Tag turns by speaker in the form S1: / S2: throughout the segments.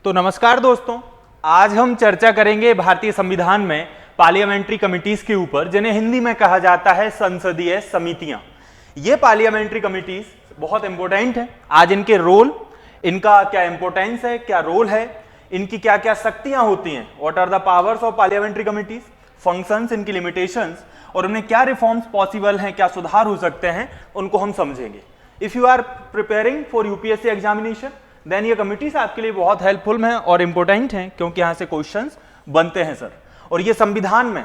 S1: तो नमस्कार दोस्तों, आज हम चर्चा करेंगे भारतीय संविधान में पार्लियामेंट्री कमिटीज के ऊपर, जिन्हें हिंदी में कहा जाता है संसदीय समितियां। ये पार्लियामेंट्री कमिटीज बहुत इंपॉर्टेंट है। आज इनके रोल, इनका क्या इंपॉर्टेंस है, क्या रोल है, इनकी क्या क्या शक्तियां होती हैं, what are the powers of parliamentary committees, functions, इनकी लिमिटेशंस और उनमें क्या रिफॉर्म्स पॉसिबल हैं, क्या सुधार हो सकते हैं, उनको हम समझेंगे। If you are preparing for UPSC examination then ये कमिटीज आपके लिए बहुत हेल्पफुल हैं और इंपॉर्टेंट हैं, क्योंकि यहां से क्वेश्चंस बनते हैं सर। और ये संविधान में,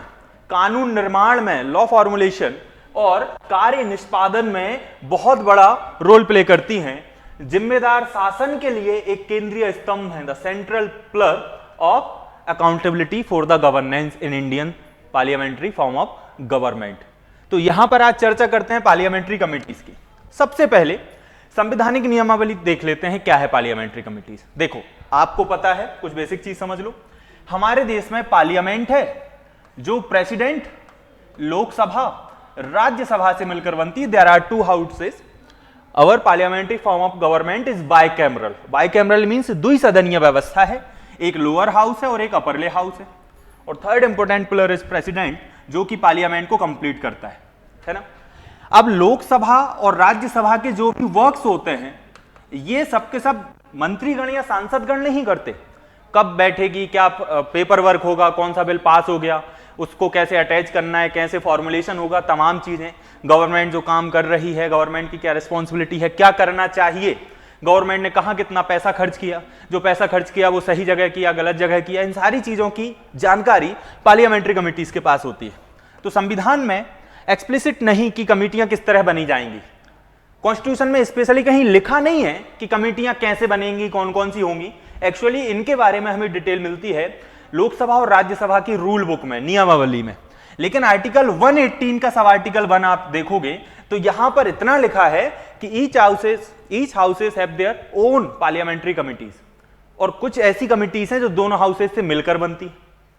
S1: कानून निर्माण में, लॉ फॉर्मुलेशन और कार्य निष्पादन में बहुत बड़ा रोल प्ले करती हैं। जिम्मेदार शासन के लिए एक केंद्रीय स्तंभ है, the central pillar of accountability for the governance in Indian parliamentary form of government. तो यहां पर आज चर्चा करते हैं पार्लियामेंट्री कमिटीज की। सबसे पहले संवैधानिक नियमावली देख लेते हैं, क्या है पार्लियामेंट्री कमिटीज। देखो, आपको पता है, कुछ बेसिक चीज समझ लो। हमारे देश में पार्लियामेंट है जो प्रेसिडेंट, लोकसभा, राज्यसभा से मिलकर बनती है। There are two houses. Our parliamentary form of government is bicameral. Bicameral means द्विसदनीय व्यवस्था है, एक लोअर हाउस है और एक अपर हाउस है। और third important pillar is president, जो कि पार्लियामेंट को कंप्लीट करता है ना। अब लोकसभा और राज्यसभा के जो भी वर्क्स होते हैं, ये सबके सब मंत्रीगण या सांसदगण नहीं करते। कब बैठेगी, क्या पेपर वर्क होगा, कौन सा बिल पास हो गया, उसको कैसे अटैच करना है, कैसे फॉर्मुलेशन होगा, तमाम चीजें, गवर्नमेंट जो काम कर रही है, गवर्नमेंट की क्या रिस्पॉन्सिबिलिटी है, क्या करना चाहिए, गवर्नमेंट ने कहां कितना पैसा खर्च किया, जो पैसा खर्च किया वो सही जगह किया, गलत जगह किया, इन सारी चीजों की जानकारी पार्लियामेंट्री कमिटीज के पास होती है। तो संविधान में एक्सप्लिसिट नहीं कि कमिटियां किस तरह बनी जाएंगी। कॉन्स्टिट्यूशन में स्पेशली कहीं लिखा नहीं है कि कमिटियां कैसे बनेंगी, कौन कौन सी होंगी। एक्चुअली इनके बारे में हमें डिटेल मिलती है लोकसभा और राज्यसभा की रूल बुक में, नियमावली में। लेकिन आर्टिकल 118 का सब आर्टिकल 1 आप देखोगे तो यहां पर इतना लिखा है कि each houses have their own parliamentary committees. और कुछ ऐसी कमिटीज हैं जो दोनों हाउसेस से मिलकर बनती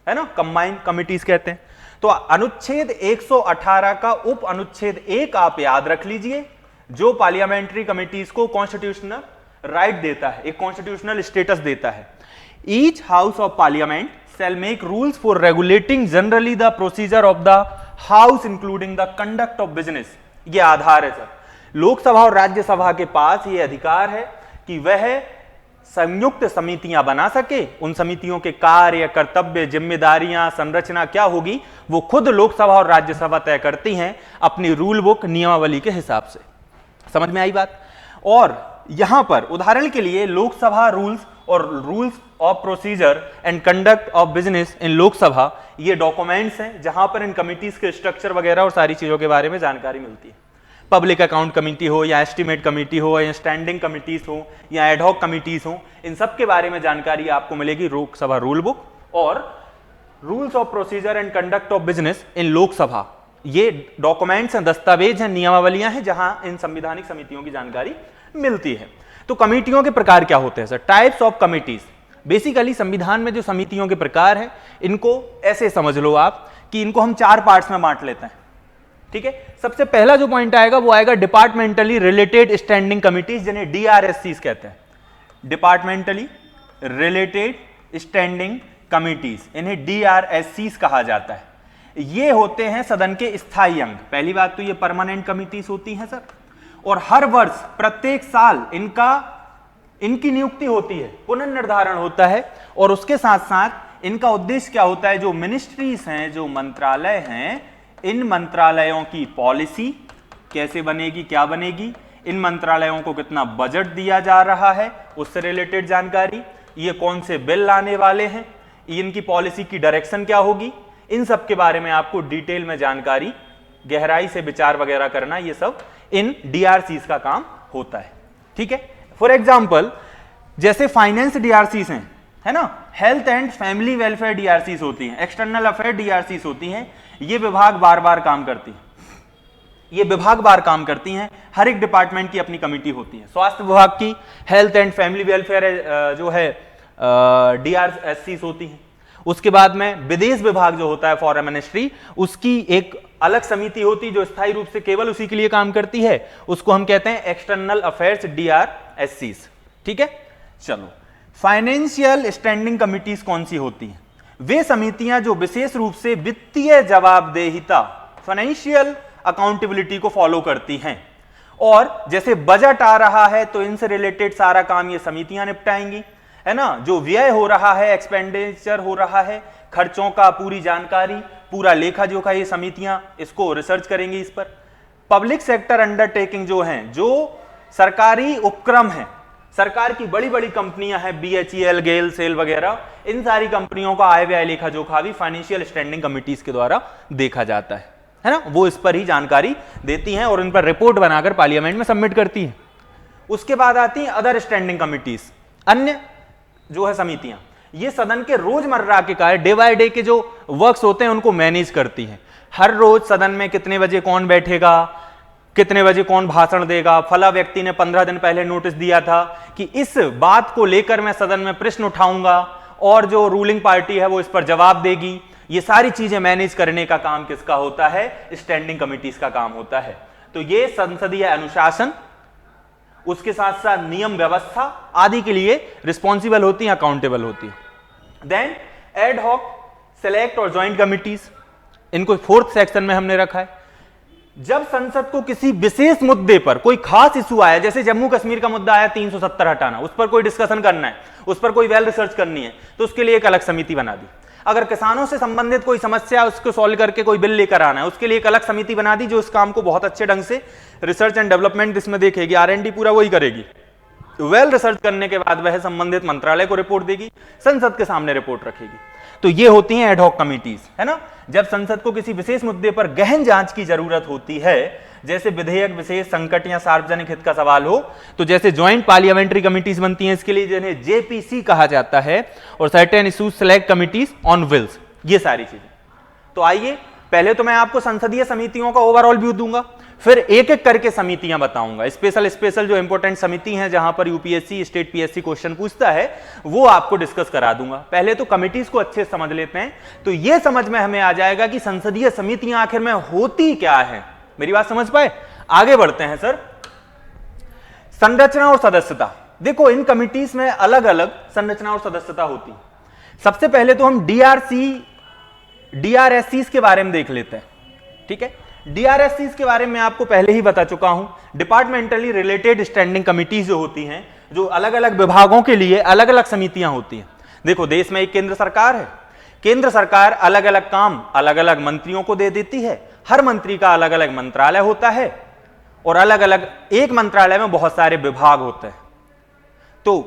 S1: है ना, कंबाइंड कमिटीज कहते हैं। तो अनुच्छेद 118 का उप अनुच्छेद 1 आप याद रख लीजिए, जो पार्लियामेंट्री कमिटीज को कॉन्स्टिट्यूशनल राइट देता है, एक कॉन्स्टिट्यूशनल स्टेटस देता है। Each house of parliament shell make rules for regulating generally the procedure of the house including the conduct of business. ये आधार है सर। लोकसभा और राज्यसभा के पास ये अधिकार है कि वह संयुक्त समितियां बना सके। उन समितियों के कार्य, कर्तव्य, जिम्मेदारियां, संरचना क्या होगी, वो खुद लोकसभा और राज्यसभा तय करती हैं अपनी रूल बुक, नियमावली के हिसाब से। समझ में आई बात। और यहां पर उदाहरण के लिए लोकसभा रूल्स और rules of procedure and conduct of business in Lok Sabha, ये डॉक्यूमेंट्स हैं जहां पर इन कमिटीज के स्ट्रक्चर वगैरह और सारी चीजों के बारे में जानकारी मिलती है। पब्लिक अकाउंट कमेटी हो या एस्टीमेट कमेटी हो या स्टैंडिंग कमिटीज हो या एडहॉक कमिटीज हो, इन सब के बारे में जानकारी आपको मिलेगी लोकसभा रूल बुक और rules of procedure and conduct of business in Lok Sabha. ये डॉक्यूमेंट्स हैं, दस्तावेज हैं, नियमावलियां हैं, जहां इन संवैधानिक समितियों की जानकारी मिलती है। तो कमिटियों के प्रकार क्या होते हैं sir? Types of committees. Basically संविधान में जो समितियों के प्रकार हैं, इनको ऐसे समझ लो आप कि इनको हम 4 पार्ट्स में बांट लेते हैं। ठीक है। सबसे पहला जो पॉइंट आएगा वो आएगा डिपार्टमेंटली रिलेटेड स्टैंडिंग कमिटीज, जिन्हें डीआरएससीज कहते हैं। डिपार्टमेंटली रिलेटेड स्टैंडिंग कमिटीज, इन्हें डीआरएससीज कहा जाता है। ये होते हैं सदन के स्थायी अंग। पहली बात तो ये परमानेंट कमिटीज होती हैं सर, और हर वर्ष प्रत्येक साल इनकी नियुक्ति होती है, पुनर्निर्धारण होता है। और उसके साथ साथ इनका उद्देश्य क्या होता है, जो मिनिस्ट्रीज हैं, जो मंत्रालय हैं, इन मंत्रालयों की पॉलिसी कैसे बनेगी, क्या बनेगी, इन मंत्रालयों को कितना बजट दिया जा रहा है, उससे रिलेटेड जानकारी, ये कौन से बिल लाने वाले हैं, इनकी पॉलिसी की डायरेक्शन क्या होगी, इन सब के बारे में आपको डिटेल में जानकारी, गहराई से विचार वगैरह करना, ये सब इन डीआरसीज का काम होता है। ठीक है। फॉर एग्जाम्पल, जैसे फाइनेंस डीआरसीज हैं, है ना, हेल्थ एंड फैमिली वेलफेयर डीआरसीज होती हैं, एक्सटर्नल अफेयर डीआरसीज होती हैं। ये विभाग बार बार काम करती है, ये विभाग बार काम करती हैं। हर एक डिपार्टमेंट की अपनी कमिटी होती है। स्वास्थ्य विभाग की हेल्थ एंड फैमिली वेलफेयर जो है डीआरएससीज होती हैं। उसके बाद में विदेश विभाग जो होता है, फॉरेन मिनिस्ट्री, उसकी एक अलग समिति होती है जो स्थायी रूप से केवल उसी के लिए काम करती है। उसको हम कहते हैं एक्सटर्नल अफेयर्स डीआरएससीज। ठीक है। चलो, फाइनेंशियल स्टैंडिंग कमिटीज कौन सी होती हैं? वे समितियां जो विशेष रूप से वित्तीय जवाबदेहिता, फाइनेंशियल अकाउंटेबिलिटी को फॉलो करती हैं, और जैसे बजट आ रहा है तो इनसे रिलेटेड सारा काम ये समितियां निपटाएंगी, है ना। जो व्यय हो रहा है, एक्सपेंडिचर हो रहा है, खर्चों का पूरी जानकारी, पूरा लेखा जोखा, ये समितियां इसको रिसर्च करेंगी इस पर। पब्लिक सेक्टर अंडरटेकिंग जो हैं, जो सरकारी उपक्रम हैं, सरकार की बड़ी बड़ी कंपनियां हैं, BHEL, गेल, सेल वगैरह, इन सारी कंपनियों का आय व्यय लेखा जोखा भी फाइनेंशियल स्टैंडिंग कमिटीज के द्वारा देखा जाता है ना। वो इस पर ही जानकारी देती हैं और इन पर रिपोर्ट बनाकर पार्लियामेंट में सबमिट करती हैं। उसके बाद आती हैं अदर स्टैंडिंग कमिटीज, अन्य जो है समितियां, ये सदन के रोजमर्रा के कार्य, डे बाय डे के जो वर्क्स होते हैं उनको मैनेज करती हैं। हर रोज सदन में कितने बजे कौन बैठेगा, कितने बजे कौन भाषण देगा, फला व्यक्ति ने 15 दिन पहले नोटिस दिया था कि इस बात को लेकर मैं सदन में प्रश्न उठाऊंगा और जो रूलिंग पार्टी है वो इस पर जवाब देगी। ये सारी चीजें मैनेज करने का काम किसका होता है? स्टैंडिंग कमिटीज का काम होता है। तो ये संसदीय अनुशासन, उसके साथ साथ नियम व्यवस्था आदि के लिए रिस्पॉन्सिबल होती हैं, अकाउंटेबल होती हैं। देन एड हॉक, सेलेक्ट और ज्वाइंट कमिटीज, इनको 4th सेक्शन में हमने रखा है। जब संसद को किसी विशेष मुद्दे पर कोई खास इशू आया, जैसे जम्मू कश्मीर का मुद्दा आया 370 हटाना, उस पर कोई डिस्कशन करना है, उस पर कोई वेल रिसर्च करनी है, तो उसके लिए एक अलग समिति बना दी। अगर किसानों से संबंधित कोई समस्या उसको सॉल्व करके कोई बिल लेकर आना है, उसके लिए एक अलग समिति बना दी जो इस काम को बहुत अच्छे ढंग से रिसर्च एंड डेवलपमेंट इसमें देखेगी, R&D पूरा वही करेगी। वेल रिसर्च करने के बाद वह संबंधित मंत्रालय को रिपोर्ट देगी, संसद के सामने रिपोर्ट रखेगी। तो ये होती हैं एडहॉक कमिटीज, है ना। जब संसद को किसी विशेष मुद्दे पर गहन जांच की जरूरत होती है, जैसे विधेयक, विशेष संकट या सार्वजनिक हित का सवाल हो, तो जैसे ज्वाइंट पार्लियामेंट्री कमिटीज बनती हैं इसके लिए, जिन्हें JPC कहा जाता है, और certain issues select committees on bills, ये सारी चीजें। तो आइए, पहले तो मैं आपको संसदीय समितियों का ओवरऑल व्यू दूंगा, फिर एक एक करके समितियां बताऊंगा। स्पेशल जो इंपॉर्टेंट समिति हैं जहां पर UPSC, स्टेट PSC क्वेश्चन पूछता है, वो आपको डिस्कस करा दूंगा। पहले तो कमिटीज को अच्छे से समझ लेते हैं, तो ये समझ में हमें आ जाएगा कि संसदीय समितियां आखिर में होती क्या है। मेरी बात समझ पाए? आगे बढ़ते हैं सर। संरचना और सदस्यता, देखो इन कमिटीज में अलग अलग संरचना और सदस्यता होती है। सबसे पहले तो हम DRSCs के बारे में देख लेते हैं, ठीक है। DRSCs के बारे में आपको पहले ही बता चुका हूं। डिपार्टमेंटली रिलेटेड स्टैंडिंग कमिटीज जो होती हैं, जो अलग अलग विभागों के लिए अलग अलग समितियां होती हैं। देखो, देश में एक केंद्र सरकार है, केंद्र सरकार अलग अलग काम अलग अलग मंत्रियों को दे देती है। हर मंत्री का अलग अलग मंत्रालय होता है, और अलग अलग एक मंत्रालय में बहुत सारे विभाग होते हैं। तो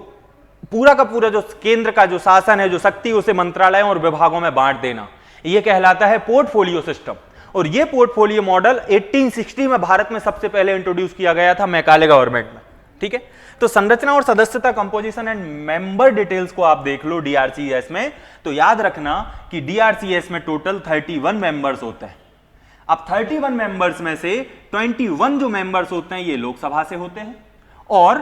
S1: पूरा का पूरा जो केंद्र का जो शासन है, जो शक्ति, उसे मंत्रालयों और विभागों में बांट देना, यह कहलाता है पोर्टफोलियो सिस्टम। और यह पोर्टफोलियो मॉडल 1860 में भारत में सबसे पहले इंट्रोड्यूस किया गया था मैकाले गवर्नमेंट में, ठीक है। तो संरचना और सदस्यता, कंपोजिशन एंड मेंबर डिटेल्स को आप देख लो DRCS में, तो याद रखना कि DRCS में टोटल 31 मेंबर्स होते हैं। अब 31 मेंबर्स में से 21 जो मेंबर्स होते हैं ये लोकसभा से होते हैं, और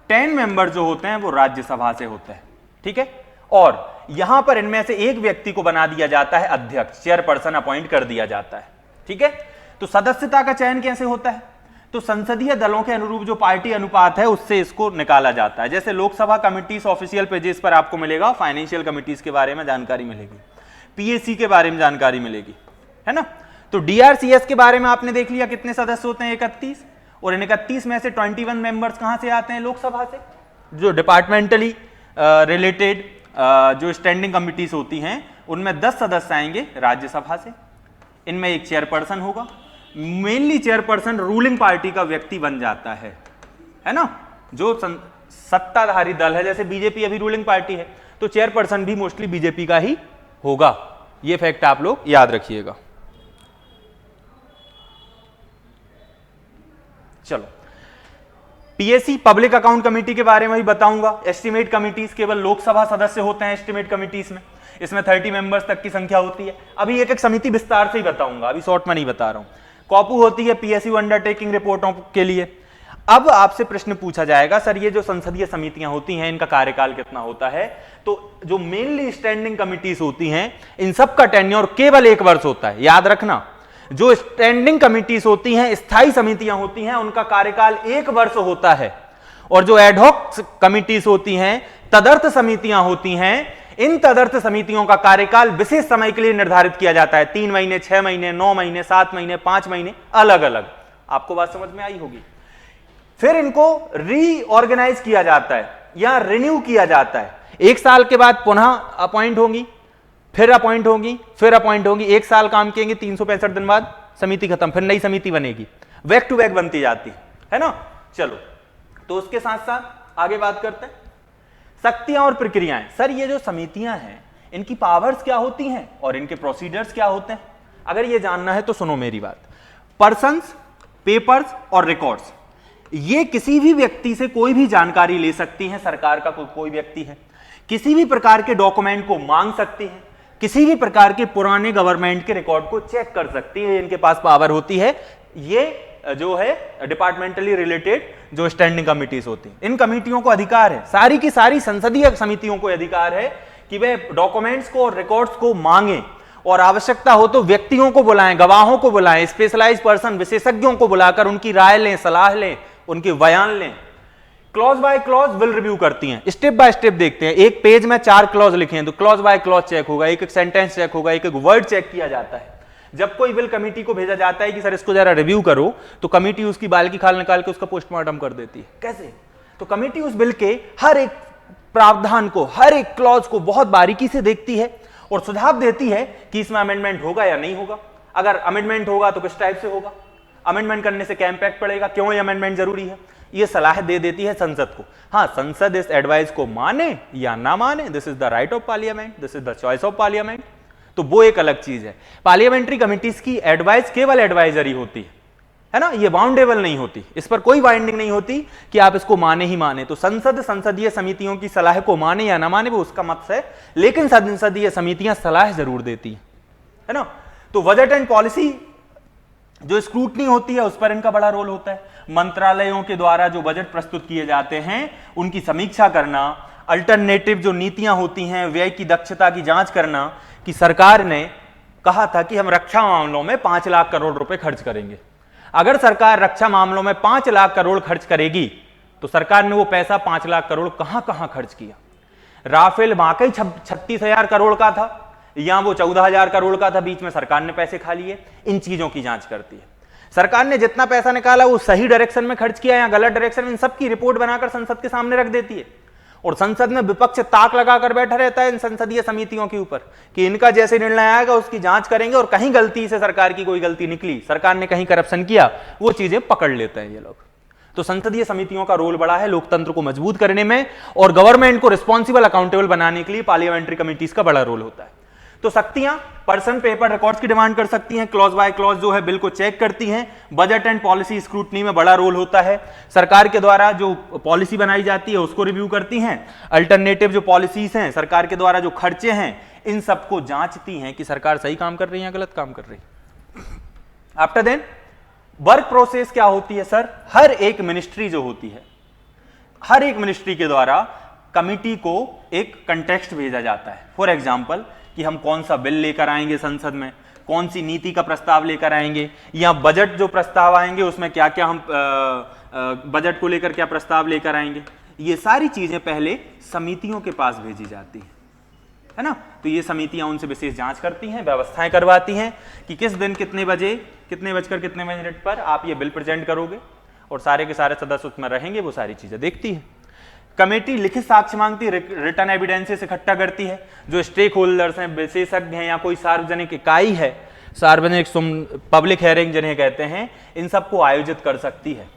S1: 10 मेंबर जो होते हैं वो राज्यसभा से होते हैं, ठीक है। और यहां पर इनमें से एक व्यक्ति को बना दिया जाता है अध्यक्ष, चेयरपर्सन अपॉइंट कर दिया जाता है, ठीक है। तो सदस्यता का चयन कैसे होता है? तो संसदीय दलों के अनुरूप जो पार्टी अनुपात है उससे इसको निकाला जाता है। जैसे लोकसभा कमिटीज ऑफिशियल पेजेस पर आपको मिलेगा, फाइनेंशियल कमिटीज के बारे में जानकारी मिलेगी, PSC के बारे में जानकारी मिलेगी, है ना। तो DRCS के बारे में आपने देख लिया, कितने सदस्य होते हैं? 31, और इन 31 में से 21 मेंबर्स कहां से आते हैं? लोकसभा से। जो डिपार्टमेंटली रिलेटेड जो स्टैंडिंग कमिटीज होती हैं उनमें 10 सदस्य आएंगे राज्यसभा से। इनमें एक चेयरपर्सन होगा, मेनली चेयरपर्सन रूलिंग पार्टी का व्यक्ति बन जाता है ना। जो सत्ताधारी दल है, जैसे BJP अभी रूलिंग पार्टी है, तो चेयरपर्सन भी मोस्टली BJP का ही होगा। यह फैक्ट आप लोग याद रखिएगा। चलो, PSC पब्लिक अकाउंट कमेटी के बारे में भी बताऊंगा। एस्टिमेट कमिटीज केवल लोकसभा सदस्य होते हैं एस्टिमेट कमिटीज में, इसमें 30 मेंबर्स तक की संख्या होती है। अभी एक एक समिति विस्तार से ही बताऊंगा, अभी शॉर्ट में नहीं बता रहा हूं। कॉपू होती है PSU अंडरटेकिंग रिपोर्टों के लिए। अब आपसे प्रश्न पूछा जाएगा, सर ये जो संसदीय समितियां होती हैं इनका कार्यकाल कितना होता है? तो जो मेनली स्टैंडिंग कमिटीज होती हैं इन सब का टेन्योर केवल 1 वर्ष होता है। याद रखना, जो स्टैंडिंग कमिटीज होती हैं, स्थायी समितियां होती हैं, उनका कार्यकाल 1 वर्ष होता है। और जो एडहॉक कमिटीज होती हैं, तदर्थ समितियां होती हैं, इन तदर्थ समितियों का कार्यकाल विशेष समय के लिए निर्धारित किया जाता है। 3 महीने, 6 महीने, 9 महीने, 7 महीने, 5 महीने, अलग अलग। आपको बात समझ में आई होगी। फिर इनको रीऑर्गेनाइज किया जाता है या रिन्यू किया जाता है। 1 साल के बाद पुनः अपॉइंट होंगी, फिर अपॉइंट होंगी, फिर अपॉइंट होंगी। 1 साल काम किएंगे, 365 दिन बाद समिति खत्म, फिर नई समिति बनेगी, बैक टू बैक बनती जाती है ना। चलो, तो उसके साथ साथ आगे बात करते हैं शक्तियां और प्रक्रियाएं। सर, ये जो समितियां हैं, इनकी पावर्स क्या होती हैं और इनके प्रोसीजर्स क्या होते हैं? अगर ये जानना है तो सुनो मेरी बात। पर्सन्स, पेपर्स और रिकॉर्ड्स, ये किसी भी व्यक्ति से कोई भी जानकारी ले सकती हैं। सरकार का कोई व्यक्ति है, किसी भी प्रकार के डॉक्यूमेंट को मांग सकती है, किसी भी प्रकार के पुराने गवर्नमेंट के रिकॉर्ड को चेक कर सकती है। इनके पास पावर होती है। ये जो है डिपार्टमेंटली रिलेटेड जो स्टैंडिंग कमिटीज होती हैं, इन कमिटियों को अधिकार है, सारी की सारी संसदीय समितियों को अधिकार है कि वे डॉक्यूमेंट्स को और रिकॉर्ड्स को मांगे और आवश्यकता हो तो व्यक्तियों को बुलाएं, गवाहों को बुलाएं, स्पेशलाइज्ड पर्सन, विशेषज्ञों को बुलाकर उनकी राय लें, सलाह लें, उनके बयान लें। Clause by clause will review करती हैं, स्टेप बाय स्टेप देखते हैं। एक पेज में 4 क्लॉज लिखे हैं तो क्लॉज बाय क्लॉज चेक होगा, एक एक सेंटेंस चेक होगा, एक एक वर्ड चेक किया जाता है। जब कोई बिल कमेटी को भेजा जाता है कि सर इसको जरा रिव्यू करो, तो कमेटी उसकी बाल की खाल निकाल के उसका पोस्टमार्टम कर देती है। कैसे? तो कमेटी उस बिल के हर एक प्रावधान को, हर एक क्लॉज को बहुत बारीकी से देखती है और सुझाव देती है कि इसमें अमेंडमेंट होगा या नहीं होगा। अगर अमेंडमेंट होगा तो किस टाइप से होगा, अमेंडमेंट करने से क्या इंपैक्ट पड़ेगा, क्यों ये अमेंडमेंट जरूरी है, ये सलाह दे देती है संसद को। हाँ, संसद इस एडवाइस को माने या ना माने, this is the right of parliament, this is the choice of parliament, तो वो एक अलग चीज है। पार्लियामेंट्री कमिटीज की एडवाइस केवल एडवाइजरी होती है ना, ये बाउंडेबल नहीं होती, इस पर कोई बाइंडिंग नहीं होती कि आप इसको माने ही माने। तो संसद संसदीय समितियों की सलाह को माने या ना माने वो उसका मत है, लेकिन संसदीय समितियां सलाह जरूर देती है ना। तो बजट एंड पॉलिसी जो स्क्रूटनी होती है उस पर इनका बड़ा रोल होता है। मंत्रालयों के द्वारा जो बजट प्रस्तुत किए जाते हैं उनकी समीक्षा करना, अल्टरनेटिव जो नीतियां होती हैं, व्यय की दक्षता की जांच करना कि सरकार ने कहा था कि हम रक्षा मामलों में 5 लाख करोड़ रुपए खर्च करेंगे। अगर सरकार रक्षा मामलों में 5 लाख करोड़ खर्च करेगी तो सरकार ने वो पैसा 5 लाख करोड़ कहां कहां खर्च किया। राफेल वाकई 36,000 करोड़ का था या वो 14,000 करोड़ का था, बीच में सरकार ने पैसे खा लिए। इन चीजों की जांच करती है। सरकार ने जितना पैसा निकाला वो सही डायरेक्शन में खर्च किया या गलत डायरेक्शन में, इन सबकी रिपोर्ट बनाकर संसद के सामने रख देती है। और संसद में विपक्ष ताक लगाकर बैठा रहता है इन संसदीय समितियों के ऊपर कि इनका जैसे निर्णय आएगा उसकी जांच करेंगे, और कहीं गलती से सरकार की कोई गलती निकली, सरकार ने कहीं करप्शन किया, वो चीजें पकड़ लेते हैं ये लोग। तो संसदीय समितियों का रोल बड़ा है लोकतंत्र को मजबूत करने में, और गवर्नमेंट को रिस्पॉन्सिबल अकाउंटेबल बनाने के लिए पार्लियामेंट्री कमिटीज का बड़ा रोल होता है। तो शक्तियां पर्सन, पेपर, रिकॉर्ड्स की डिमांड कर सकती हैं, क्लॉज बाय क्लॉज जो है बिल को चेक करती हैं, बजट एंड पॉलिसी स्क्रूटनी में बड़ा रोल होता है, सरकार के द्वारा जो पॉलिसी बनाई जाती है उसको रिव्यू करती हैं, अल्टरनेटिव जो पॉलिसीज हैं, सरकार के द्वारा जो खर्चे हैं, इन सबको जांचती हैं कि सरकार सही काम कर रही है या गलत काम कर रही है। आफ्टर देन वर्क प्रोसेस क्या होती है सर? हर एक मिनिस्ट्री जो होती है, हर एक मिनिस्ट्री के द्वारा कमिटी को एक कंटेक्स्ट भेजा जाता है। फॉर एग्जाम्पल कि हम कौन सा बिल लेकर आएंगे संसद में, कौन सी नीति का प्रस्ताव लेकर आएंगे, या बजट जो प्रस्ताव आएंगे उसमें क्या क्या हम बजट को लेकर क्या प्रस्ताव लेकर आएंगे, ये सारी चीजें पहले समितियों के पास भेजी जाती है ना। तो ये समितियां उनसे विशेष जांच करती हैं, व्यवस्थाएं करवाती हैं कि किस दिन कितने बजे कितने बजकर कितने मिनट पर आप ये बिल प्रेजेंट करोगे, और सारे के सारे सदस्य उसमें रहेंगे, वो सारी चीजें देखती है। कमेटी लिखित साक्ष्य मांगती है, रिटर्न एविडेंसेस इकट्ठा करती है, जो स्टेक होल्डर्स हैं, विशेषज्ञ हैं, या कोई सार्वजनिक इकाई है, सार्वजनिक पब्लिक हेयरिंग जिन्हें कहते हैं, इन सबको आयोजित कर सकती है।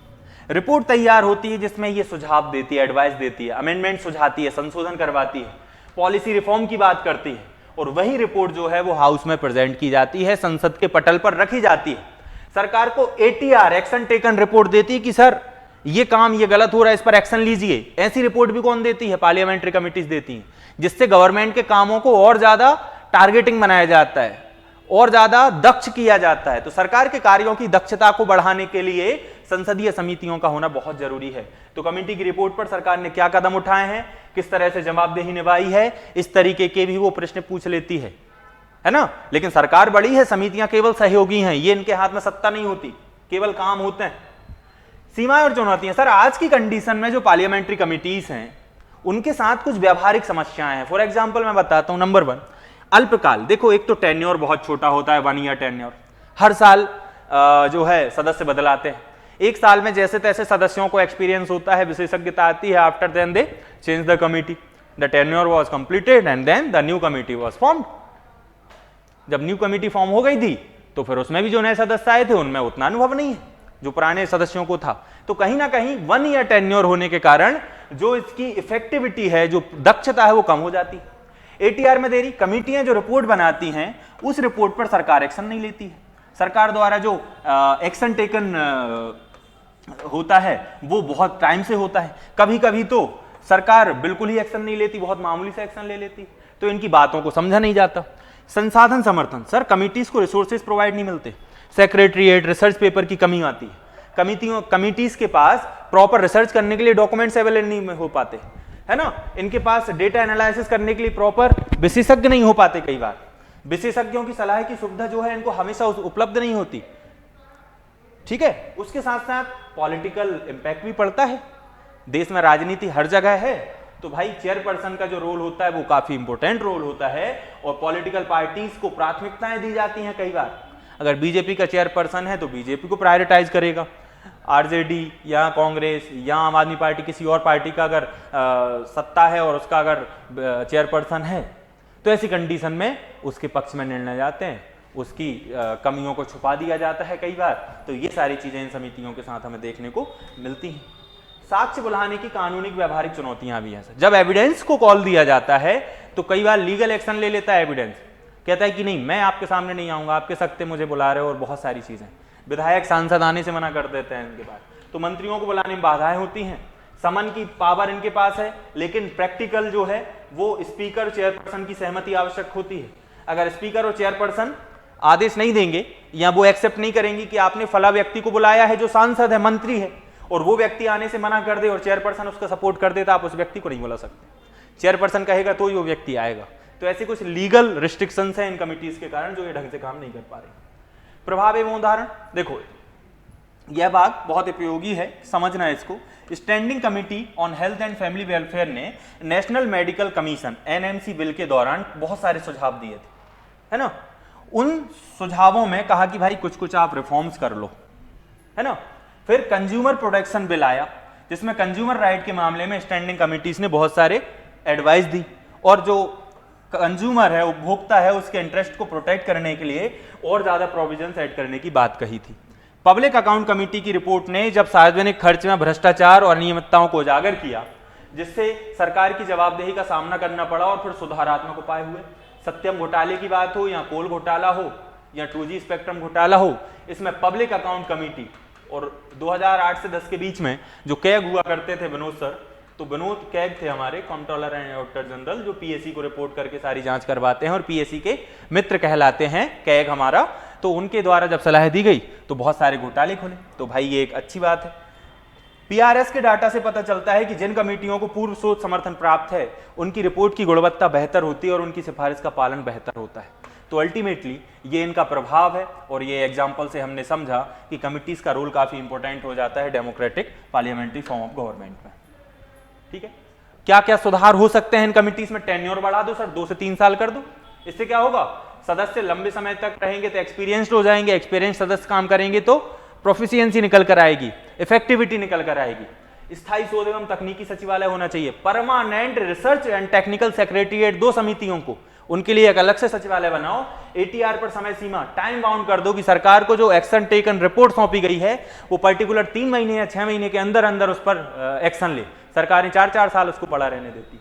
S1: रिपोर्ट तैयार होती है जिसमें ये सुझाव देती है, एडवाइस देती है, अमेंडमेंट सुझाती है, संशोधन करवाती है, पॉलिसी रिफॉर्म की बात करती है, और वही रिपोर्ट जो है वो हाउस में प्रेजेंट की जाती है, संसद के पटल पर रखी जाती है। सरकार को ATR एक्शन टेकन रिपोर्ट देती है कि सर ये काम ये गलत हो रहा है, इस पर एक्शन लीजिए। ऐसी रिपोर्ट भी कौन देती है? पार्लियामेंट्री कमिटीज देती हैं, जिससे गवर्नमेंट के कामों को और ज्यादा टारगेटिंग बनाया जाता है और ज्यादा दक्ष किया जाता है। तो सरकार के कार्यों की दक्षता को बढ़ाने के लिए संसदीय समितियों का होना बहुत जरूरी है। तो कमेटी की रिपोर्ट पर सरकार ने क्या कदम उठाए हैं, किस तरह से जवाबदेही निभाई है, इस तरीके के भी वो प्रश्न पूछ लेती है ना। लेकिन सरकार बड़ी है, समितियां केवल सहयोगी हैं, ये इनके हाथ में सत्ता नहीं होती, केवल काम होते हैं। सीमाएं और चुनौतियां, सर आज की कंडीशन में जो पार्लियामेंट्री कमिटीज हैं उनके साथ कुछ व्यावहारिक समस्याएं हैं। फॉर एग्जांपल मैं बताता हूं, नंबर 1 अल्पकाल। देखो एक तो टेन्योर बहुत छोटा होता है, 1 ईयर टेन्योर, हर साल जो है सदस्य बदलाते हैं। एक साल में जैसे तैसे सदस्यों को एक्सपीरियंस होता है, विशेषज्ञता आती है, after then they change the committee, the tenure was completed and then the new committee was formed. जब न्यू कमिटी फॉर्म हो गई थी तो फिर उसमें भी जो नए सदस्य आए थे उनमें उतना अनुभव नहीं है जो पुराने सदस्यों को था। तो कहीं ना कहीं 1 ईयर टेन्योर होने के कारण जो इसकी इफेक्टिविटी है, जो दक्षता है, वो कम हो जाती है। एटीआर में देरी, कमिटियां जो रिपोर्ट बनाती हैं उस रिपोर्ट पर सरकार एक्शन नहीं लेती है। सरकार द्वारा जो एक्शन टेकन होता है वो बहुत टाइम से होता है, कभी कभी तो सरकार बिल्कुल ही एक्शन नहीं लेती, बहुत मामूली से एक्शन ले लेती, तो इनकी बातों को समझा नहीं जाता। संसाधन समर्थन, सर कमिटीज को रिसोर्सेज प्रोवाइड नहीं मिलते, सेक्रेटरीट, रिसर्च पेपर की कमी आती है, कमिटीज के पास प्रॉपर रिसर्च करने के लिए डॉक्यूमेंट्स अवेलेबल नहीं हो पाते, है ना, इनके पास डेटा एनालिसिस करने के लिए प्रॉपर विशेषज्ञ नहीं हो पाते, कई बार विशेषज्ञों की सलाह की सुविधा जो है इनको हमेशा उपलब्ध नहीं होती। ठीक है, उसके साथ साथ पॉलिटिकल इंपैक्ट भी पड़ता है, देश में राजनीति हर जगह है, तो भाई चेयरपर्सन का जो रोल होता है वो काफी इंपॉर्टेंट रोल होता है और पॉलिटिकल पार्टीज को प्राथमिकताएं दी जाती हैं। कई बार अगर बीजेपी का चेयरपर्सन है तो बीजेपी को प्रायोरिटाइज करेगा, आरजेडी या कांग्रेस या आम आदमी पार्टी किसी और पार्टी का अगर सत्ता है और उसका अगर चेयरपर्सन है तो ऐसी कंडीशन में उसके पक्ष में निर्णय जाते हैं, उसकी कमियों को छुपा दिया जाता है कई बार। तो ये सारी चीजें इन समितियों के साथ हमें देखने को मिलती हैं। साक्ष्य बुलाने की कानूनी व्यवहारिक चुनौतियां भी हैं। जब एविडेंस को कॉल दिया जाता है तो कई बार लीगल एक्शन ले लेता है एविडेंस, कहता है कि नहीं मैं आपके सामने नहीं आऊंगा, आपके सकते मुझे बुला रहे हो, और बहुत सारी चीजें। विधायक सांसद आने से मना कर देते हैं इनके बाद, तो मंत्रियों को बुलाने में बाधाएं होती हैं। समन की पावर इनके पास है, लेकिन प्रैक्टिकल जो है वो स्पीकर चेयरपर्सन की सहमति आवश्यक होती है। अगर स्पीकर और चेयरपर्सन आदेश नहीं देंगे या वो एक्सेप्ट नहीं करेंगे कि आपने फला व्यक्ति को बुलाया है जो सांसद है, मंत्री है, और वो व्यक्ति आने से मना कर दे और चेयरपर्सन उसका सपोर्ट कर देता, आप उस व्यक्ति को नहीं बुला सकते। चेयरपर्सन कहेगा तो ही वो व्यक्ति आएगा। तो ऐसे कुछ लीगल रिस्ट्रिक्शंस हैं इन कमिटीज के कारण जो ये ढंग से काम नहीं कर पा रहे। प्रभाव एवं उदाहरण, देखो यह भाग बहुत उपयोगी है, समझना है इसको। Standing committee on health and family welfare ने national medical commission NMC bill के दौरान बहुत सारे सुझाव दिए थे, है ना। उन सुझावों में कहा कि भाई कुछ कुछ आप रिफॉर्म्स कर लो, है ना। फिर कंज्यूमर प्रोटेक्शन बिल आया जिसमें कंज्यूमर राइट के मामले में स्टैंडिंग कमिटीज ने बहुत सारे एडवाइस दी, और जो कंज्यूमर है, उपभोक्ता है, उसके इंटरेस्ट को प्रोटेक्ट करने के लिए और ज्यादा प्रोविजंस ऐड करने की बात कही थी। पब्लिक अकाउंट कमेटी की रिपोर्ट ने जब सार्वजनिक खर्च में भ्रष्टाचार और अनियमितताओं को उजागर किया, जिससे सरकार की जवाबदेही का सामना करना पड़ा और फिर सुधारात्मक उपाय हुए। सत्यम घोटाले की बात हो या कोल घोटाला हो या 2G स्पेक्ट्रम घोटाला हो, इसमें पब्लिक अकाउंट कमेटी और 2008 से 10 के बीच में जो कैग हुआ करते थे विनोद सर, तो विनोद कैग थे हमारे कंट्रोलर एंड ऑडिटर जनरल, जो पीएससी को रिपोर्ट करके सारी जांच करवाते हैं और पीएससी के मित्र कहलाते हैं कैग हमारा। तो उनके द्वारा जब सलाह दी गई तो बहुत सारे घोटाले खुले, तो भाई ये एक अच्छी बात है। पीआरएस के डाटा से पता चलता है कि जिन कमेटियों को पूर्व शोध समर्थन प्राप्त है उनकी रिपोर्ट की गुणवत्ता बेहतर होती है और उनकी सिफारिश का पालन बेहतर होता है। तो अल्टीमेटली ये इनका प्रभाव है, और ये एग्जाम्पल से हमने समझा कि कमिटीज का रोल काफी इंपॉर्टेंट हो जाता है democratic parliamentary form of government में। ठीक है, क्या क्या सुधार हो सकते हैं इन कमिटीज में? टेन्योर बढ़ा दो सर, 2 से 3 साल कर दो। इससे क्या होगा, सदस्य लंबे समय तक रहेंगे तो एक्सपीरियंस्ड हो जाएंगे, एक्सपीरियंस सदस्य काम करेंगे तो प्रोफिशिएंसी निकल कर आएगी, इफेक्टिविटी निकल कर आएगी। स्थायी शोध एवं तकनीकी सचिवालय होना चाहिए, permanent research and technical secretariat 2 समितियों को, उनके लिए एक अलग से सचिवालय बनाओ। एटीआर पर समय सीमा टाइम बाउंड कर दो कि सरकार को जो एक्शन टेकन रिपोर्ट सौंपी गई है वो पर्टिकुलर 3 महीने या 6 महीने के अंदर अंदर उस पर एक्शन ले। सरकारें 4-4 साल उसको पड़ा रहने देती।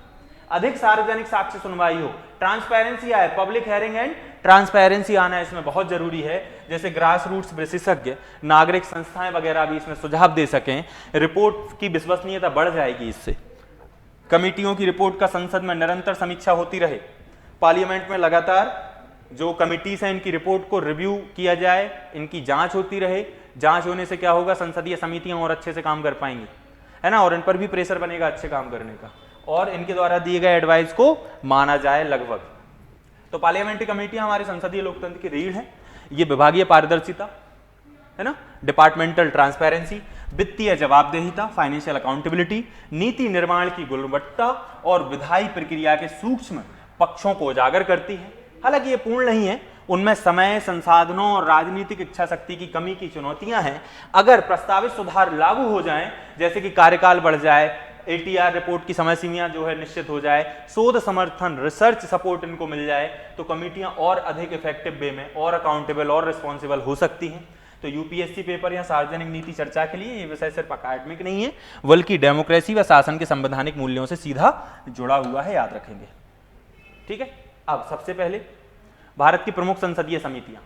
S1: अधिक सार्वजनिक साक्ष्य सुनवाई हो, ट्रांसपेरेंसी आए, पब्लिक हेयरिंग एंड ट्रांसपेरेंसी आना इसमें बहुत जरूरी है। जैसे ग्रास रूट्स विशेषज्ञ, नागरिक संस्थाएं वगैरह भी इसमें सुझाव दे सकें, रिपोर्ट की विश्वसनीयता बढ़ जाएगी इससे। कमेटियों की रिपोर्ट का संसद में निरंतर समीक्षा होती रहे, पार्लियामेंट में लगातार जो कमिटीज हैं इनकी रिपोर्ट को रिव्यू किया जाए, इनकी जांच होती रहे। जांच होने से क्या होगा, संसदीय समितियां और अच्छे से काम कर पाएंगी, है ना, और इन पर भी प्रेशर बनेगा अच्छे काम करने का, और इनके द्वारा दिए गए एडवाइस को माना जाए लगभग। तो पार्लियामेंट्री कमेटियां हमारे संसदीय लोकतंत्र की रीढ़ है। ये विभागीय पारदर्शिता, है ना, डिपार्टमेंटल ट्रांसपेरेंसी, वित्तीय जवाबदेहिता, फाइनेंशियल अकाउंटेबिलिटी, नीति निर्माण की गुणवत्ता और विधायी प्रक्रिया के सूक्ष्म पक्षों को उजागर करती है। हालांकि ये पूर्ण नहीं है, उनमें समय, संसाधनों और राजनीतिक इच्छा शक्ति की कमी की चुनौतियां हैं। अगर प्रस्तावित सुधार लागू हो जाएं, जैसे कि कार्यकाल बढ़ जाए, एटीआर रिपोर्ट की समय सीमा जो है निश्चित हो जाए, शोध समर्थन, रिसर्च सपोर्ट इनको मिल जाए, तो कमेटियां और अधिक इफेक्टिव वे में और अकाउंटेबल और रिस्पॉन्सिबल हो सकती हैं। तो यूपीएससी पेपर या सार्वजनिक नीति चर्चा के लिए ये विषय सिर्फ अकादमिक नहीं है, बल्कि डेमोक्रेसी व शासन के संवैधानिक मूल्यों से सीधा जुड़ा हुआ है, याद रखेंगे। ठीक है, अब सबसे पहले भारत की प्रमुख संसदीय समितियां,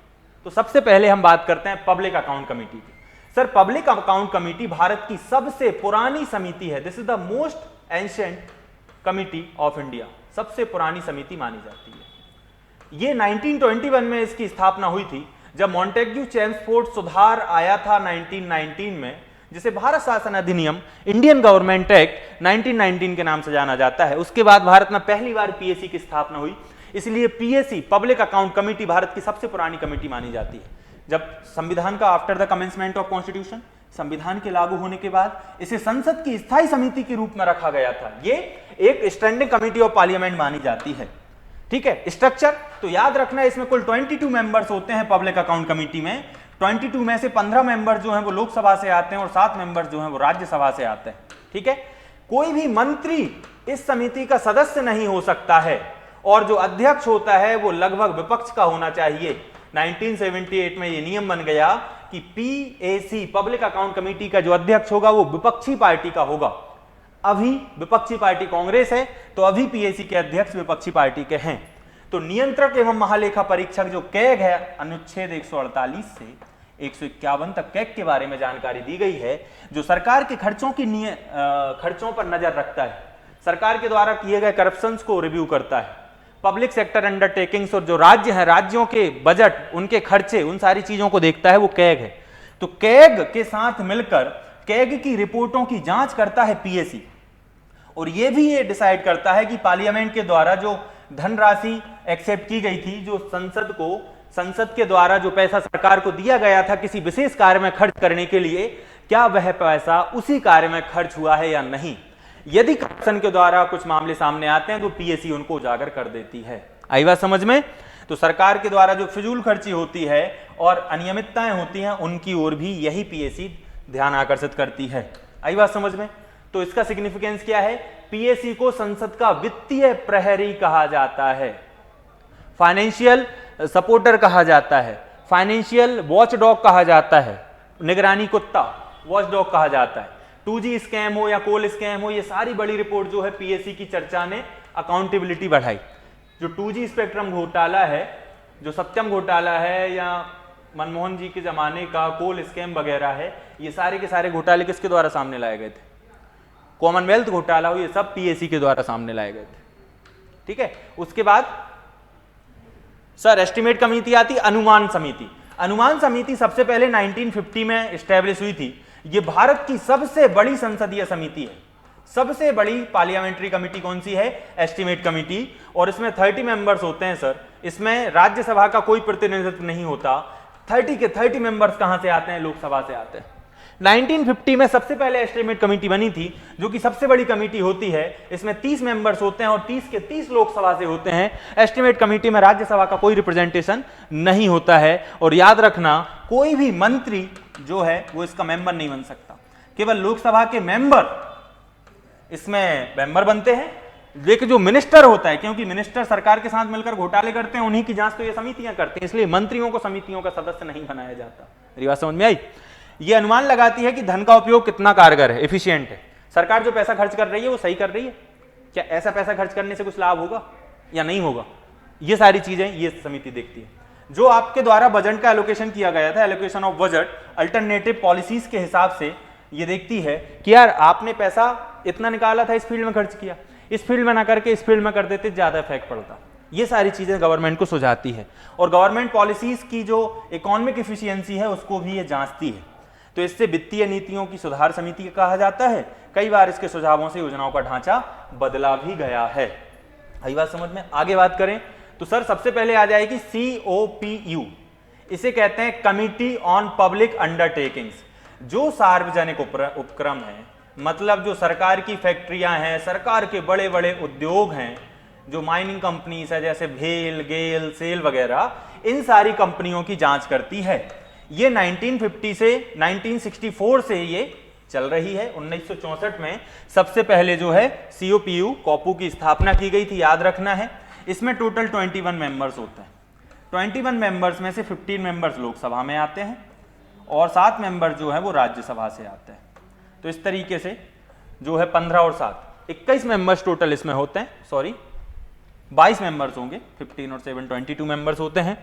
S1: तो सबसे पहले हम बात करते हैं पब्लिक अकाउंट कमेटी की। Sir, public account committee Bharat की सबसे पुरानी समिति है। This is the most ancient committee of India, सबसे पुरानी समिति मानी जाती है। ये 1921 में इसकी स्थापना हुई थी, जब मॉन्टेग्यू चेम्सफोर्ड सुधार आया था 1919 में, जिसे भारत शासन अधिनियम, इंडियन गवर्नमेंट एक्ट 1919 के नाम से जाना जाता है। उसके बाद भारत में पहली बार पीएसी की स्थापना हुई, इसलिए PAC, public account committee, Bharat की सबसे पुरानी कमेटी मानी जाती है। जब संविधान का after the commencement of constitution, संविधान के लागू होने के बाद इसे संसद की स्थायी समिति के रूप में रखा गया था। ये एक स्टैंडिंग कमेटी ऑफ पार्लियामेंट मानी जाती है। ठीक है, स्ट्रक्चर तो याद रखना है, इसमें कुल 22 मेंबर्स होते हैं पब्लिक अकाउंट कमेटी में। 22 में से 15 मेंबर जो हैं वो लोकसभा से आते हैं और 7 मेंबर जो हैं वो राज्यसभा से आते हैं। ठीक है, कोई भी मंत्री इस समिति का सदस्य नहीं हो सकता है, और जो अध्यक्ष होता है वो लगभग विपक्ष का होना चाहिए। 1978 में ये नियम बन गया कि पीएसी, पब्लिक अकाउंट कमेटी का जो अध्यक्ष होगा वो विपक्षी पार्टी का होगा। अभी विपक्षी पार्टी कांग्रेस है, तो अभी पीएसी के अध्यक्ष विपक्षी पार्टी के हैं। तो नियंत्रक एवं महालेखा परीक्षक जो कैग है, अनुच्छेद 148 से 151 तक कैग के बारे में जानकारी दी गई है, जो सरकार के खर्चों पर नजर रखता है, सरकार के द्वारा किए गए करप्शंस को रिव्यू करता है, पब्लिक सेक्टर अंडरटेकिंग्स और जो राज्य हैं, राज्यों के बजट, उनके खर्चे, उन सारी चीजों को देखता है, वो कैग है। तो कैग के साथ मिलकर कैग की रिपोर्टों की जांच करता है पीएसी, और ये भी ये डिसाइड करता है कि पार्लियामेंट के द्वारा जो धनराशि एक्सेप्ट की गई थी, जो संसद के द्वारा जो पैसा सरकार को दिया गया था किसी विशेष कार्य में खर्च करने के लिए, क्या वह पैसा उसी कार्य में खर्च हुआ है या नहीं। यदि करप्शन के द्वारा कुछ मामले सामने आते हैं तो पीएसी उनको उजागर कर देती है। आई बात समझ में? तो सरकार के द्वारा जो फिजूल खर्ची होती है और अनियमितताएं होती हैं, उनकी ओर भी यही पीएसी ध्यान आकर्षित करती है। आई बात समझ में? तो इसका सिग्निफिकेंस क्या है? पीएसी को संसद का वित्तीय प्रहरी कहा जाता है, फाइनेंशियल सपोर्टर कहा जाता है, फाइनेंशियल वॉचडॉग कहा जाता है, निगरानी कुत्ता वॉचडॉग कहा जाता है। 2G स्कैम हो या कोल स्कैम हो, ये सारी बड़ी रिपोर्ट जो है पीएसी की चर्चा ने अकाउंटेबिलिटी बढ़ाई। जो 2G स्पेक्ट्रम घोटाला है, जो सत्यम घोटाला है, या मनमोहन जी के जमाने का कोल स्कैम वगैरह है, ये सारे के सारे घोटाले किसके द्वारा सामने लाए गए थे? कॉमनवेल्थ घोटाला हो, ये सब पीएसी के द्वारा सामने लाए गए थे। ठीक है, उसके बाद सर एस्टिमेट कमेटी आती, अनुमान समिति। अनुमान समिति सबसे पहले 1950 में एस्टेब्लिश हुई थी। ये भारत की सबसे बड़ी संसदीय समिति है। सबसे बड़ी पार्लियामेंट्री कमेटी कौन सी है? Estimate committee. और इसमें 30 मेंबर्स होते हैं सर। इसमें राज्यसभा का कोई प्रतिनिधित्व नहीं होता। 30 के 30 मेंबर्स कहां से आते हैं? लोकसभा से आते हैं। 1950 में सबसे पहले एस्टिमेट कमेटी बनी थी, जो कि सबसे बड़ी कमेटी होती है। इसमें 30 मेंबर्स होते हैं और 30 के 30 लोकसभा से होते हैं। एस्टिमेट कमेटी में राज्यसभा का कोई रिप्रेजेंटेशन नहीं होता है। और याद रखना, कोई भी मंत्री जो है वो इसका मेंबर नहीं बन सकता। केवल लोकसभा के मेंबर इसमें मेंबर बनते हैं। लेकिन जो मिनिस्टर होता है, क्योंकि मिनिस्टर सरकार के साथ मिलकर घोटाले करते हैं, उन्हीं की जांच तो ये समितियां करती हैं, इसलिए मंत्रियों को समितियों का सदस्य नहीं बनाया जाता। मेरी बात समझ में आई? ये अनुमान लगाती है कि धन का उपयोग कितना कारगर है, एफिशिएंट है। सरकार जो पैसा खर्च कर रही है वो सही कर रही है क्या? ऐसा पैसा खर्च करने से कुछ लाभ होगा या नहीं होगा? ये सारी चीजें ये समिति देखती है। जो आपके द्वारा बजट का एलोकेशन किया गया था, allocation of budget, alternative policies के हिसाब से ये देखती है कि यार आपने पैसा इतना निकाला था, इस फील्ड में खर्च किया, इस फील्ड में ना करके इस फील्ड में कर देते ज्यादा इफेक्ट पड़ता। ये सारी चीजें गवर्नमेंट को सुझाती है। और गवर्नमेंट पॉलिसीज की जो इकोनॉमिक एफिशिएंसी है उसको भी ये जांचती है। तो इससे वित्तीय नीतियों की सुधार समिति कहा जाता है। कई बार इसके सुझावों से योजनाओं का ढांचा बदला भी गया है। आई बात समझ में? आगे बात करें तो सर सबसे पहले आ जाएगी COPU। इसे कहते हैं कमिटी ऑन पब्लिक अंडरटेकिंग्स। जो सार्वजनिक उपक्रम है, मतलब जो सरकार की फैक्ट्रियां हैं, सरकार के बड़े बड़े उद्योग हैं, जो माइनिंग कंपनीज है जैसे भेल, गेल, सेल वगैरह, इन सारी कंपनियों की जांच करती है। ये 1950 से 1964 से ये चल रही है। 1964 में सबसे पहले जो है COPU कॉपू की स्थापना की गई थी, याद रखना है। इसमें टोटल 21 मेंबर्स होते हैं। 21 मेंबर्स में से 15 मेंबर्स लोकसभा में आते हैं और 7 मेंबर जो है वो राज्यसभा से आते हैं। तो इस तरीके से जो है 15 और 7 21 मेंबर्स टोटल इसमें होते हैं। सॉरी 22 मेंबर्स होंगे, 15 और 7 22 मेंबर्स होते हैं।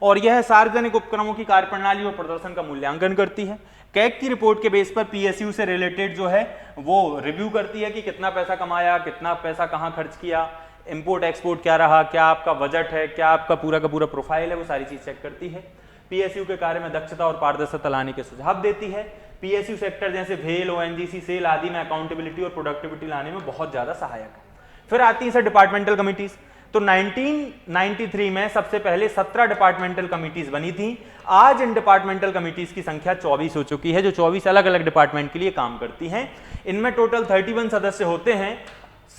S1: और यह सार्वजनिक उपक्रमों की कार्यप्रणाली और प्रदर्शन का मूल्यांकन करती है। कैग की रिपोर्ट के बेस पर PSU से रिलेटेड जो है वो रिव्यू करती है कि कितना पैसा कमाया, कितना पैसा कहाँ खर्च किया, इंपोर्ट एक्सपोर्ट क्या रहा, क्या आपका बजट है, क्या आपका पूरा का पूरा प्रोफाइल है, वो सारी चीज चेक करती है। PSU के कार्य में दक्षता और पारदर्शिता लाने के सुझाव देती है। PSU सेक्टर जैसे भेल, ONGC, सेल आदि में अकाउंटेबिलिटी और प्रोडक्टिविटी लाने में बहुत ज्यादा सहायक है। फिर आती है सर डिपार्टमेंटल कमिटीज। तो 1993 में सबसे पहले 17 डिपार्टमेंटल कमिटीज बनी थी। आज इन डिपार्टमेंटल कमिटीज की संख्या 24 हो चुकी है, जो 24 अलग अलग डिपार्टमेंट के लिए काम करती हैं। इनमें टोटल 31 सदस्य होते हैं।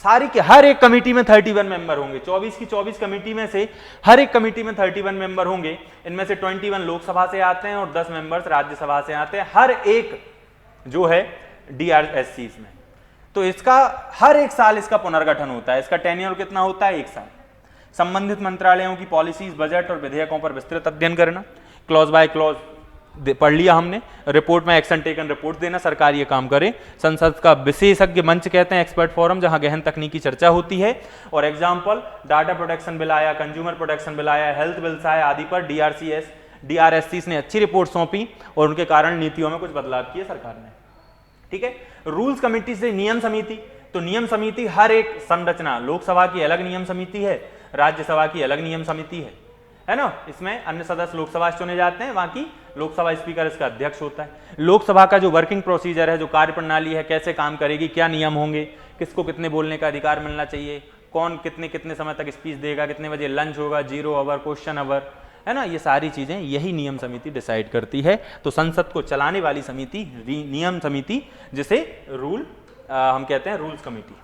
S1: सारी के हर एक कमिटी में 31 मेंबर होंगे। 24 की 24 कमिटी में से हर एक कमिटी में 31 मेंबर होंगे। इनमें से 21 लोकसभा से आते हैं और 10 मेंबर्स राज्यसभा से आते हैं, हर एक जो है DRSCs में। तो इसका हर एक साल इसका पुनर्गठन होता है। इसका टेन्योर कितना होता है? 1 साल। संबंधित मंत्रालयों की पॉलिसीज, बजट और विधेयकों पर विस्तृत अध्ययन करना, क्लॉज बाय क्लॉज पढ़ लिया हमने। रिपोर्ट में एक्शन टेकन रिपोर्ट देना, सरकार ये काम करे। संसद का विशेषज्ञ मंच कहते हैं एक्सपर्ट फोरम, जहां गहन तकनीकी चर्चा होती है। और एग्जाम्पल डाटा प्रोटेक्शन बिल आया, कंज्यूमर प्रोटेक्शन बिल आया, हेल्थ बिल्स आया, आदि पर DRSCs ने अच्छी रिपोर्ट सौंपी और उनके कारण नीतियों में कुछ बदलाव किए सरकार ने। ठीक है। रूल्स कमिटी से नियम समिति। तो नियम समिति हर एक संरचना, लोकसभा की अलग नियम समिति है, राज्यसभा की अलग नियम समिति है ना। इसमें अन्य सदस्य लोकसभा से चुने जाते हैं, बाकी लोकसभा स्पीकर इसका अध्यक्ष होता है। लोकसभा का जो वर्किंग प्रोसीजर है, जो कार्यप्रणाली है, कैसे काम करेगी, क्या नियम होंगे, किसको कितने बोलने का अधिकार मिलना चाहिए, कौन कितने कितने समय तक स्पीच देगा, कितने बजे लंच होगा, 0 आवर, क्वेश्चन आवर, है ना, ये सारी चीजें यही नियम समिति डिसाइड करती है। तो संसद को चलाने वाली समिति नियम समिति, जिसे हम कहते हैं रूल्स कमेटी।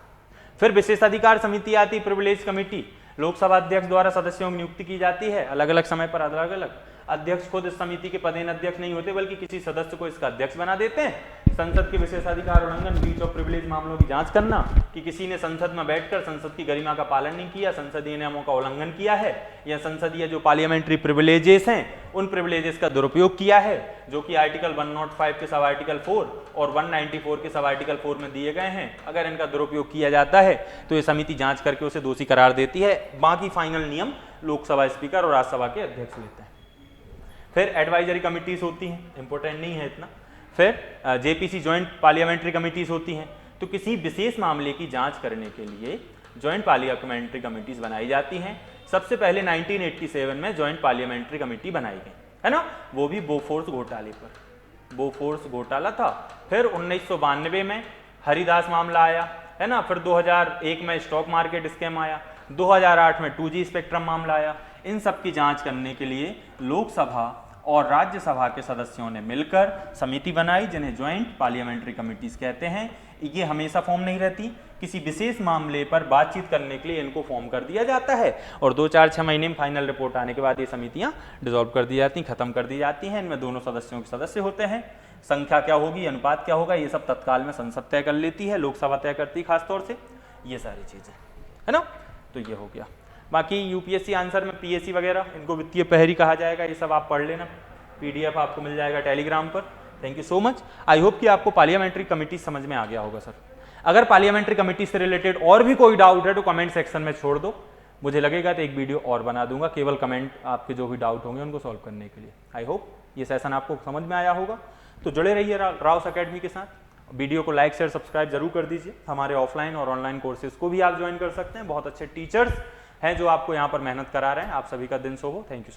S1: फिर विशेषाधिकार समिति आती, प्रिविलेज कमेटी। लोकसभा अध्यक्ष द्वारा सदस्यों की नियुक्ति की जाती है, अलग अलग समय पर अलग अलग। अध्यक्ष खुद इस समिति के पदेन अध्यक्ष नहीं होते, बल्कि किसी सदस्य को इसका अध्यक्ष बना देते हैं। संसद के विशेषाधिकार उल्लंघन, ब्रीच ऑफ प्रिविलेज मामलों की जांच करना, कि किसी ने संसद में बैठकर संसद की गरिमा का पालन नहीं किया, संसदीय नियमों का उल्लंघन किया है, या संसदीय जो पार्लियामेंट्री प्रिविलेजेस हैं उन प्रिविलेजेस का दुरुपयोग किया है, जो कि आर्टिकल 105 के सब आर्टिकल 4 और 194 के सब आर्टिकल 4 में दिए गए हैं। अगर इनका दुरुपयोग किया जाता है तो ये समिति जांच करके उसे दोषी करार देती है। बाकी फाइनल नियम लोकसभा स्पीकर और राज्यसभा के अध्यक्ष लेते हैं। फिर एडवाइजरी कमिटीज होती हैं, इंपॉर्टेंट नहीं है इतना। फिर JPC जॉइंट पार्लियामेंट्री कमिटीज होती हैं। तो किसी विशेष मामले की जांच करने के लिए जॉइंट पार्लियामेंट्री कमिटीज बनाई जाती हैं। सबसे पहले 1987 में जॉइंट पार्लियामेंट्री कमेटी बनाई गई, है ना, वो भी बोफोर्स घोटाले पर। बोफोर्स घोटाला था। फिर 1992 में हरिदास मामला आया, है ना। फिर 2001 में स्टॉक मार्केट स्कैम आया, 2008 में 2G स्पेक्ट्रम मामला आया। इन सब की जांच करने के लिए लोकसभा और राज्यसभा के सदस्यों ने मिलकर समिति बनाई, जिन्हें ज्वाइंट पार्लियामेंट्री कमिटीज कहते हैं। ये हमेशा फॉर्म नहीं रहती, किसी विशेष मामले पर बातचीत करने के लिए इनको फॉर्म कर दिया जाता है और 2-4-6 महीने में फाइनल रिपोर्ट आने के बाद ये समितियां डिसॉल्व कर दी जाती, खत्म कर दी जाती हैं। इनमें दोनों सदस्यों के सदस्य होते हैं। संख्या क्या होगी, अनुपात क्या होगा, ये सब तत्काल में संसद तय कर लेती है, लोकसभा तय करती है खासतौर से, ये सारी चीजें, है ना। तो ये हो गया। बाकी UPSC आंसर में PSC वगैरह, इनको वित्तीय प्रहरी कहा जाएगा, ये सब आप पढ़ लेना। PDF आपको मिल जाएगा टेलीग्राम पर। Thank you so much. I hope कि आपको पार्लियामेंट्री कमेटी समझ में आ गया होगा सर। अगर पार्लियामेंट्री कमेटी से रिलेटेड और भी कोई डाउट है तो कमेंट सेक्शन में छोड़ दो, मुझे लगेगा तो एक वीडियो और बना दूंगा केवल कमेंट आपके जो भी डाउट होंगे उनको सॉल्व करने के लिए। आई होप ये सेशन आपको समझ में आया होगा। तो जुड़े रहिए राउस अकेडमी के साथ। वीडियो को लाइक शेयर सब्सक्राइब जरूर कर दीजिए। हमारे ऑफलाइन और ऑनलाइन कोर्सेज को भी आप ज्वाइन कर सकते हैं। बहुत अच्छे टीचर्स हैं जो आपको यहाँ पर मेहनत करा रहे हैं। आप सभी का दिन शुभ हो। Thank you.